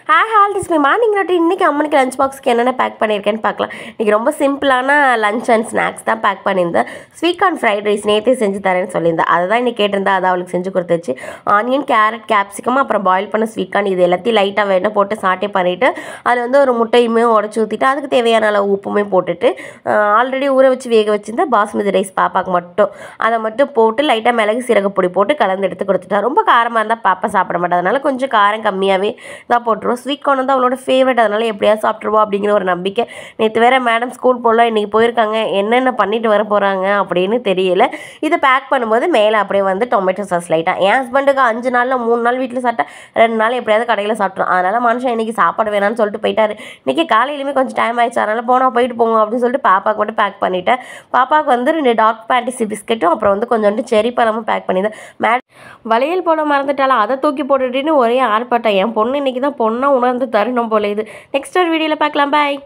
Hi hall this my morning routine. இன்றைக்கி அம்மனுக்கு lunch பாக்ஸ்க்கு என்னென்ன பேக் பண்ணியிருக்கேன்னு பார்க்கலாம். இன்றைக்கி ரொம்ப சிம்பிளான லஞ்ச் அண்ட் ஸ்நாக்ஸ் தான் பேக் பண்ணியிருந்தேன். ஸ்வீட் கார்ன் ஃப்ரைட் ரைஸ் நேற்றே செஞ்சு தரேன்னு சொல்லியிருந்தேன். அதை தான் இன்றைக்கி கேட்டிருந்தா அதை அவளுக்கு செஞ்சு கொடுத்துச்சு. ஆனியன், கேரட், கேப்சிகம், அப்புறம் பாயில் பண்ண ஸ்வீட் கார்ன் இது எல்லாத்தையும் லைட்டாக வெண்ணெய் போட்டு சாட்டே பண்ணிவிட்டு அதில் வந்து ஒரு முட்டையுமே உடச்சி ஊற்றிட்டு அதுக்கு தேவையான அளவு உப்புமே போட்டுட்டு ஆல்ரெடி ஊற வச்சு வேக வச்சுருந்தா பாஸ்மதி ரைஸ் பாப்பாவுக்கு மட்டும் அதை மட்டும் போட்டு லைட்டாக மிளகு சீரகப்பொடி போட்டு கலந்து எடுத்து கொடுத்துட்டா. ரொம்ப காரமாக இருந்தால் பாப்பா சாப்பிட மாட்டேன், அதனால் கொஞ்சம் காரம் கம்மியாகவே தான் போட்டுருவோம். ஸ்வீட் கார்ன் வந்து அவளோட ஃபேவரட், அதனால் எப்படியாவது சாப்பிட்ருவோம் அப்படிங்கிற ஒரு நம்பிக்கை. நேற்று வேறு மேடம் ஸ்கூல் போகலாம், இன்றைக்கி போயிருக்காங்க, என்னென்ன பண்ணிட்டு வர போகிறாங்க அப்படின்னு தெரியல. இதை பேக் பண்ணும்போது மேலே அப்படியே வந்து டொமேட்டோ சாஸ் லைட்டாக. என் ஹஸ்பண்டுக்கு 5 நாளில் 3 நாள் வீட்டில் சாப்பிட்டா 2 நாள் எப்படியாவது கடையில் சாப்பிட்றோம். அதனால் மனுஷன் இன்றைக்கி சாப்பாடு வேணான்னு சொல்லிட்டு போயிட்டாரு. இன்றைக்கி காலையிலுமே கொஞ்சம் டைம் ஆயிடுச்சு, அதனால் போயிட்டு போங்க அப்படின்னு சொல்லிட்டு பாப்பாவுக்கு மட்டும் பேக் பண்ணிவிட்டேன். பாப்பாவுக்கு வந்து 2 டார்க் பேண்டிசி பிஸ்கெட்டும் அப்புறம் வந்து கொஞ்சோண்டு செரி பழமும் பேக் பண்ணியிருந்தேன். மேடம் வளையல் போட மறந்துட்டாலும் அதை தூக்கி போட்டுட்டுன்னு ஒரே ஆர்ப்பாட்டம். என் பொண்ணு இன்றைக்கி தான் பொண்ணாக உணர்ந்து தருணம் போல இது. நெக்ஸ்ட் ஒரு வீடியோவில் பார்க்கலாம். பாய்.